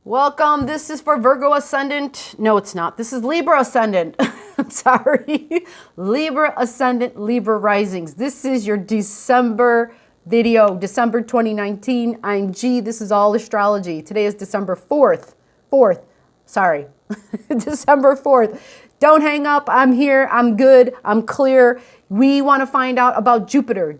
Welcome. This is for Virgo Ascendant. No, it's not. This is Libra Ascendant. Sorry. Libra Ascendant, Libra Risings. This is your December video, December 2019. I'm G. This is all astrology. Today is December 4th. Sorry. December 4th. Don't hang up. I'm here. I'm good. I'm clear. We want to find out about Jupiter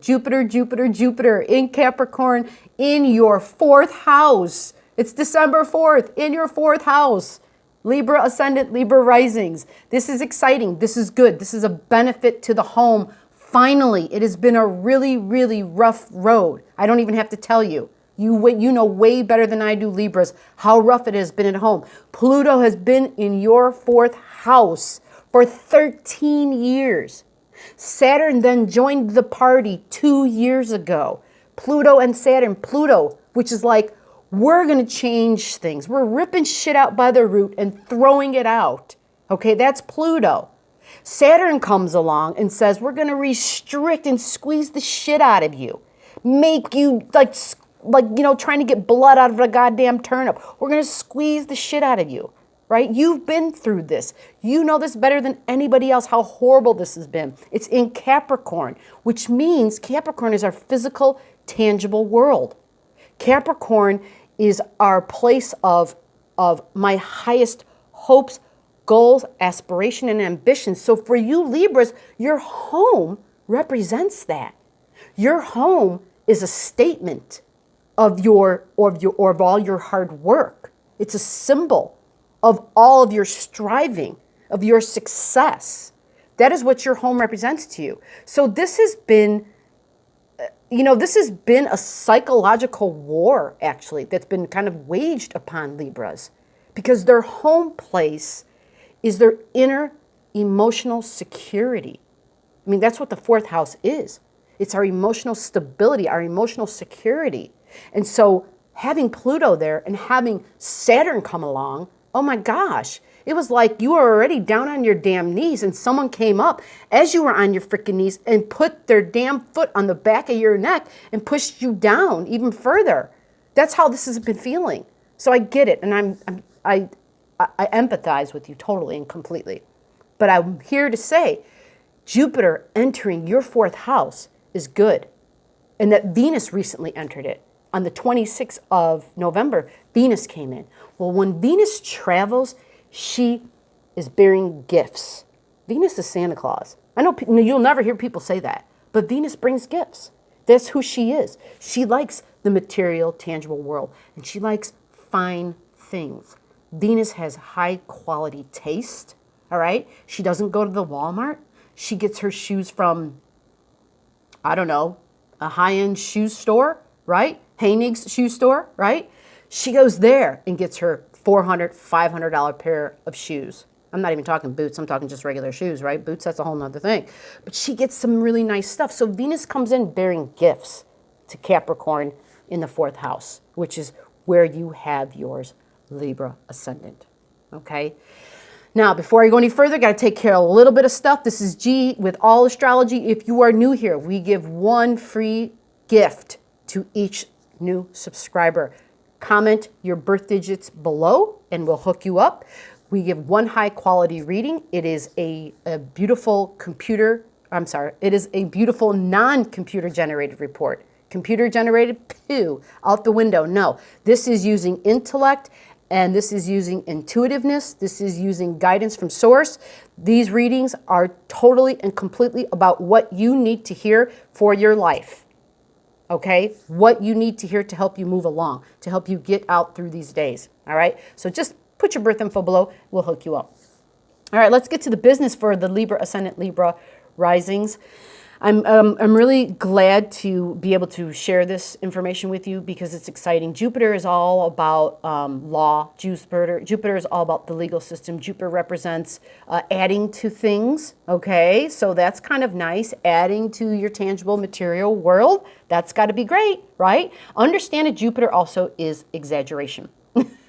in Capricorn in your fourth house. It's December 4th in your fourth house. Libra Ascendant, Libra Risings. This is exciting. This is good. This is a benefit to the home. Finally, it has been a really, really rough road. I don't even have to tell you. You know way better than I do, Libras, how rough it has been at home. Pluto has been in your fourth house for 13 years. Saturn then joined the party 2 years ago. Pluto and Saturn. Pluto, which is like, we're going to change things. We're ripping shit out by the root and throwing it out. Okay, that's Pluto. Saturn comes along and says, we're going to restrict and squeeze the shit out of you. Make you like trying to get blood out of a goddamn turnip. We're going to squeeze the shit out of you, right? You've been through this. You know this better than anybody else, how horrible this has been. It's in Capricorn, which means Capricorn is our physical, tangible world. Capricorn is our place of my highest hopes, goals, aspiration, and ambition. So for you Libras, your home represents that. Your home is a statement of all your hard work. It's a symbol of all of your striving, of your success. That is what your home represents to you. So this has been a psychological war, actually, that's been kind of waged upon Libras because their home place is their inner emotional security. I mean, that's what the fourth house is. It's our emotional stability, our emotional security. And so having Pluto there and having Saturn come along, oh my gosh, it was like you were already down on your damn knees and someone came up as you were on your freaking knees and put their damn foot on the back of your neck and pushed you down even further. That's how this has been feeling. So I get it, and I empathize with you totally and completely. But I'm here to say Jupiter entering your fourth house is good, and that Venus recently entered it. On the 26th of November, Venus came in. Well, when Venus travels, she is bearing gifts. Venus is Santa Claus. I know you'll never hear people say that, but Venus brings gifts. That's who she is. She likes the material, tangible world, and she likes fine things. Venus has high quality taste, all right? She doesn't go to the Walmart. She gets her shoes from, I don't know, a high-end shoe store, right? Heinig's shoe store, right? She goes there and gets her $400, $500 pair of shoes. I'm not even talking boots. I'm talking just regular shoes, right? Boots, that's a whole nother thing. But she gets some really nice stuff. So Venus comes in bearing gifts to Capricorn in the fourth house, which is where you have yours, Libra Ascendant. Okay? Now, before I go any further, got to take care of a little bit of stuff. This is G with All Astrology. If you are new here, we give one free gift to each new subscriber. Comment your birth digits below and we'll hook you up. We give one high quality reading. It is a beautiful non-computer generated report. Computer generated, poo, out the window. No, this is using intellect and this is using intuitiveness. This is using guidance from source. These readings are totally and completely about what you need to hear for your life. Okay, what you need to hear to help you move along, to help you get out through these days. All right, so just put your birth info below. We'll hook you up. All right, let's get to the business for the Libra Ascendant, Libra Risings. I'm really glad to be able to share this information with you because it's exciting. Jupiter is all about law. Jupiter is all about the legal system. Jupiter represents adding to things, okay? So that's kind of nice, adding to your tangible material world. That's got to be great, right? Understand that Jupiter also is exaggeration.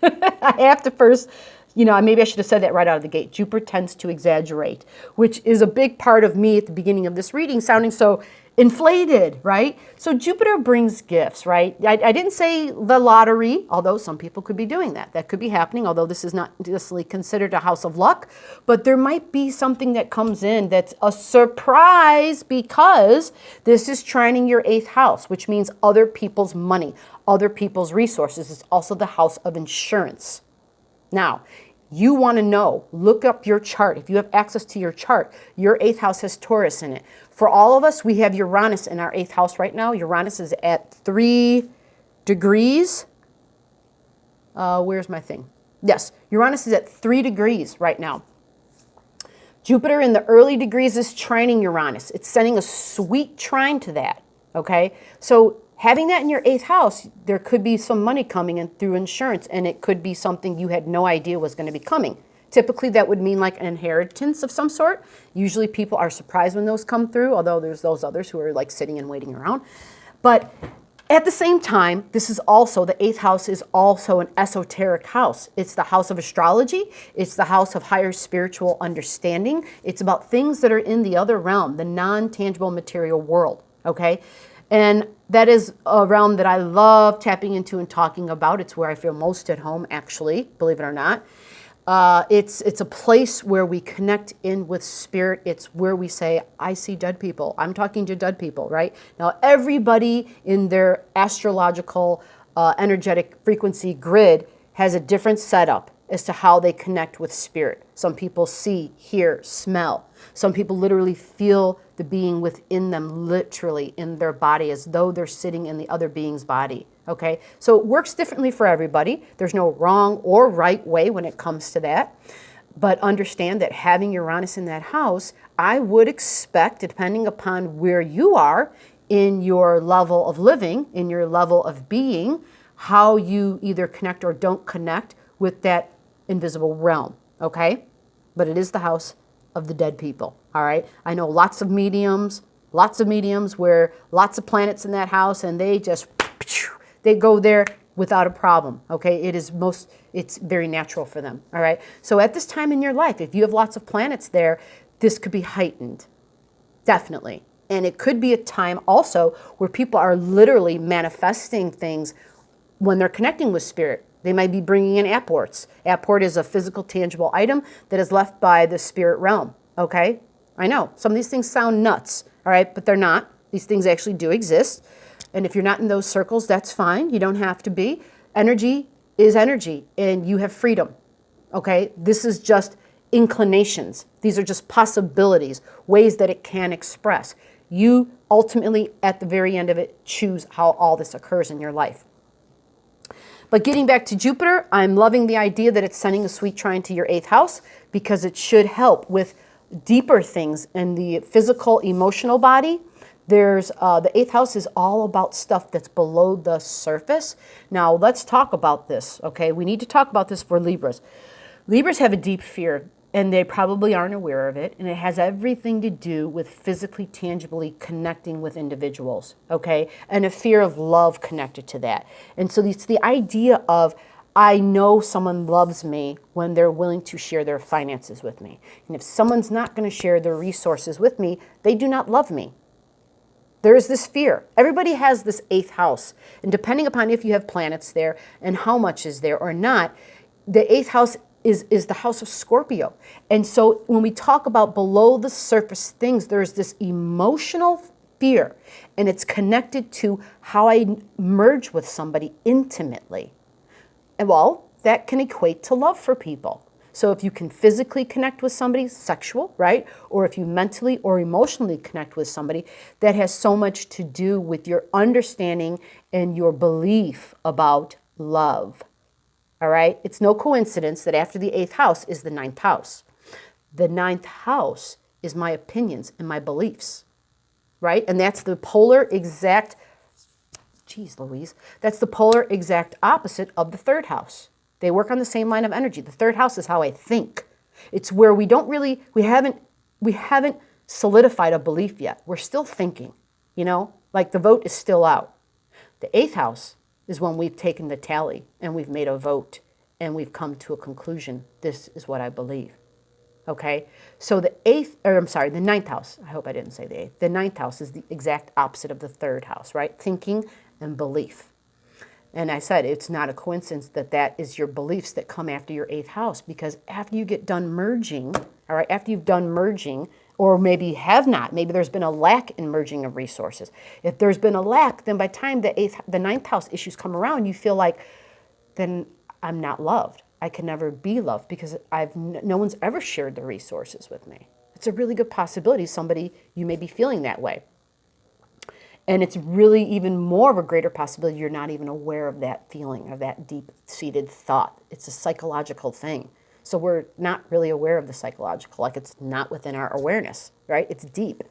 I have to first maybe I should have said that right out of the gate. Jupiter tends to exaggerate, which is a big part of me at the beginning of this reading sounding so inflated, right? So Jupiter brings gifts, right? I didn't say the lottery, although some people could be doing that. That could be happening, although this is not necessarily considered a house of luck. But there might be something that comes in that's a surprise because this is trining your 8th house, which means other people's money, other people's resources. It's also the house of insurance. Now, you want to know, look up your chart. If you have access to your chart, your 8th house has Taurus in it. For all of us, we have Uranus in our 8th house right now. Uranus is at 3 degrees. Where's my thing? Yes, Uranus is at 3 degrees right now. Jupiter in the early degrees is trining Uranus. It's sending a sweet trine to that, okay? So having that in your 8th house, there could be some money coming in through insurance, and it could be something you had no idea was going to be coming. Typically, that would mean like an inheritance of some sort. Usually people are surprised when those come through, although there's those others who are like sitting and waiting around. But at the same time, this is also, the 8th house is also an esoteric house. It's the house of astrology. It's the house of higher spiritual understanding. It's about things that are in the other realm, the non-tangible material world, okay? And that is a realm that I love tapping into and talking about. It's where I feel most at home, actually, believe it or not. It's a place where we connect in with spirit. It's where we say, I see dead people. I'm talking to dead people, right? Now, everybody in their astrological, energetic frequency grid has a different setup as to how they connect with spirit. Some people see, hear, smell. Some people literally feel the being within them, literally in their body, as though they're sitting in the other being's body. Okay, so it works differently for everybody. There's no wrong or right way when it comes to that. But understand that having Uranus in that house, I would expect, depending upon where you are in your level of living, in your level of being, how you either connect or don't connect with that invisible realm. Okay, but it is the house of the dead people. All right, I know lots of mediums where lots of planets in that house, and they just they go there without a problem, okay? It's very natural for them, all right? So at this time in your life, if you have lots of planets there, this could be heightened, definitely. And it could be a time also where people are literally manifesting things when they're connecting with spirit. They might be bringing in apports. Apport is a physical, tangible item that is left by the spirit realm, okay? I know, some of these things sound nuts, all right? But they're not. These things actually do exist. And if you're not in those circles, that's fine. You don't have to be. Energy is energy, and you have freedom, okay? This is just inclinations. These are just possibilities, ways that it can express. You ultimately, at the very end of it, choose how all this occurs in your life. But getting back to Jupiter, I'm loving the idea that it's sending a sweet trine to your 8th house because it should help with deeper things in the physical, emotional body. There's the 8th house is all about stuff that's below the surface. Now, let's talk about this, okay? We need to talk about this for Libras. Libras have a deep fear, and they probably aren't aware of it, and it has everything to do with physically, tangibly connecting with individuals, okay? And a fear of love connected to that. And so it's the idea of, I know someone loves me when they're willing to share their finances with me. And if someone's not going to share their resources with me, they do not love me. There is this fear. Everybody has this 8th house. And depending upon if you have planets there and how much is there or not, the 8th house is the house of Scorpio. And so when we talk about below the surface things, there's this emotional fear. And it's connected to how I merge with somebody intimately. And well, that can equate to love for people. So if you can physically connect with somebody, sexual, right? Or if you mentally or emotionally connect with somebody, that has so much to do with your understanding and your belief about love. All right? It's no coincidence that after the 8th house is the 9th house. The 9th house is my opinions and my beliefs, right? And that's the polar exact, geez Louise, that's the polar exact opposite of the 3rd house. They work on the same line of energy. The 3rd house is how I think. It's where we haven't solidified a belief yet. We're still thinking, like the vote is still out. The 8th house is when we've taken the tally and we've made a vote and we've come to a conclusion. This is what I believe. Okay, so the ninth house, I hope I didn't say the eighth. The ninth house is the exact opposite of the third house, right? Thinking and belief. And I said it's not a coincidence that that is your beliefs that come after your eighth house, because after you get done merging, all right, after you've done merging, or maybe have not, maybe there's been a lack in merging of resources. If there's been a lack, then by the time the ninth house issues come around, you feel like, then I'm not loved. I can never be loved because no one's ever shared the resources with me. It's a really good possibility somebody, you may be feeling that way. And it's really even more of a greater possibility you're not even aware of that feeling, of that deep-seated thought. It's a psychological thing. So we're not really aware of the psychological, like it's not within our awareness, right? It's deep.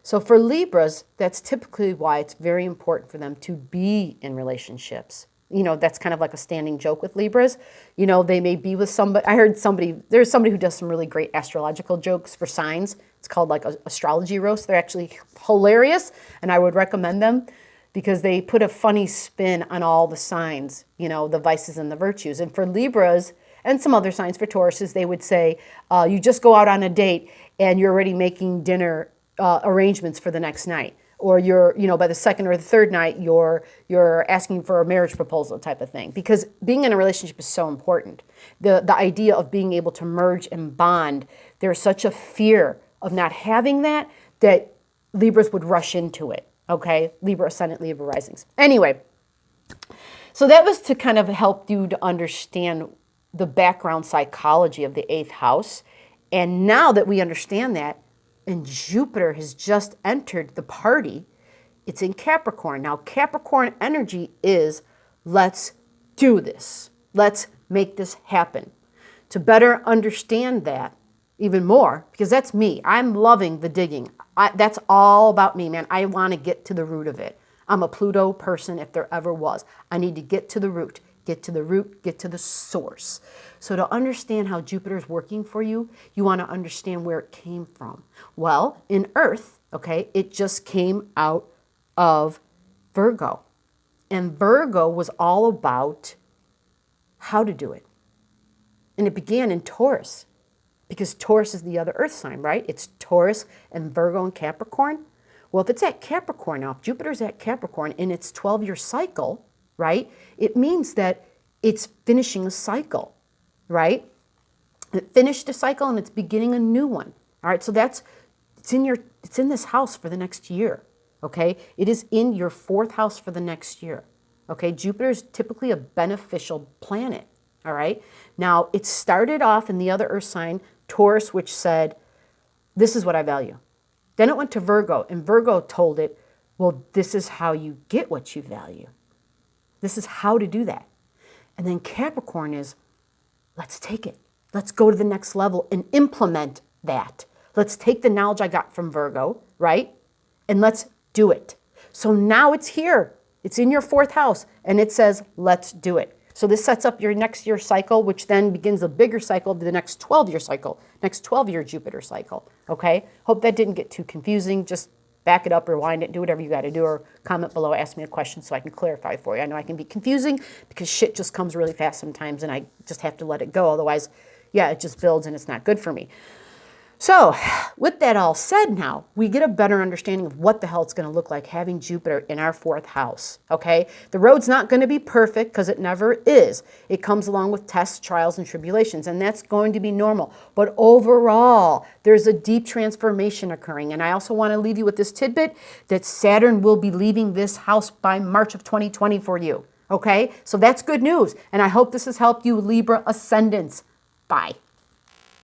So for Libras, that's typically why it's very important for them to be in relationships. You know, that's kind of like a standing joke with Libras. You know, they may be with somebody. I heard there's somebody who does some really great astrological jokes for signs. It's called like astrology roast. They're actually hilarious, and I would recommend them because they put a funny spin on all the signs, you know, the vices and the virtues. And for Libras and some other signs, for Tauruses, they would say, you just go out on a date and you're already making dinner arrangements for the next night. Or you're, you know, by the second or the third night, you're asking for a marriage proposal type of thing. Because being in a relationship is so important. The idea of being able to merge and bond, there's such a fear of not having that Libras would rush into it. Okay? Libra Ascendant, Libra Risings. Anyway, so that was to kind of help you to understand the background psychology of the eighth house. And now that we understand that, and Jupiter has just entered the party, it's in Capricorn. Now, Capricorn energy is, let's do this. Let's make this happen. To better understand that even more, because that's me. I'm loving the digging. That's all about me, man. I want to get to the root of it. I'm a Pluto person if there ever was. I need to get to the root. Get to the root, get to the source. So to understand how Jupiter is working for you, you want to understand where it came from. Well, in Earth, okay, it just came out of Virgo. And Virgo was all about how to do it. And it began in Taurus, because Taurus is the other Earth sign, right? It's Taurus and Virgo and Capricorn. Well, if it's at Capricorn now, if Jupiter's at Capricorn in its 12-year cycle, right? It means that it's finishing a cycle, right? It finished a cycle and it's beginning a new one. All right, so it's in this house for the next year. Okay, it is in your fourth house for the next year. Okay, Jupiter is typically a beneficial planet. All right, now it started off in the other Earth sign, Taurus, which said, "This is what I value." Then it went to Virgo, and Virgo told it, "Well, this is how you get what you value. This is how to do that." And then Capricorn is, let's take it. Let's go to the next level and implement that. Let's take the knowledge I got from Virgo, right? And let's do it. So now it's here. It's in your fourth house. And it says, let's do it. So this sets up your next year cycle, which then begins a bigger cycle of the next 12-year cycle, next 12-year Jupiter cycle. Okay? Hope that didn't get too confusing. Just back it up, rewind it, do whatever you got to do, or comment below, ask me a question so I can clarify for you. I know I can be confusing because shit just comes really fast sometimes and I just have to let it go. Otherwise, yeah, it just builds and it's not good for me. So with that all said now, we get a better understanding of what the hell it's going to look like having Jupiter in our fourth house, okay? The road's not going to be perfect because it never is. It comes along with tests, trials, and tribulations, and that's going to be normal. But overall, there's a deep transformation occurring. And I also want to leave you with this tidbit that Saturn will be leaving this house by March of 2020 for you, okay? So that's good news. And I hope this has helped you, Libra Ascendants. Bye.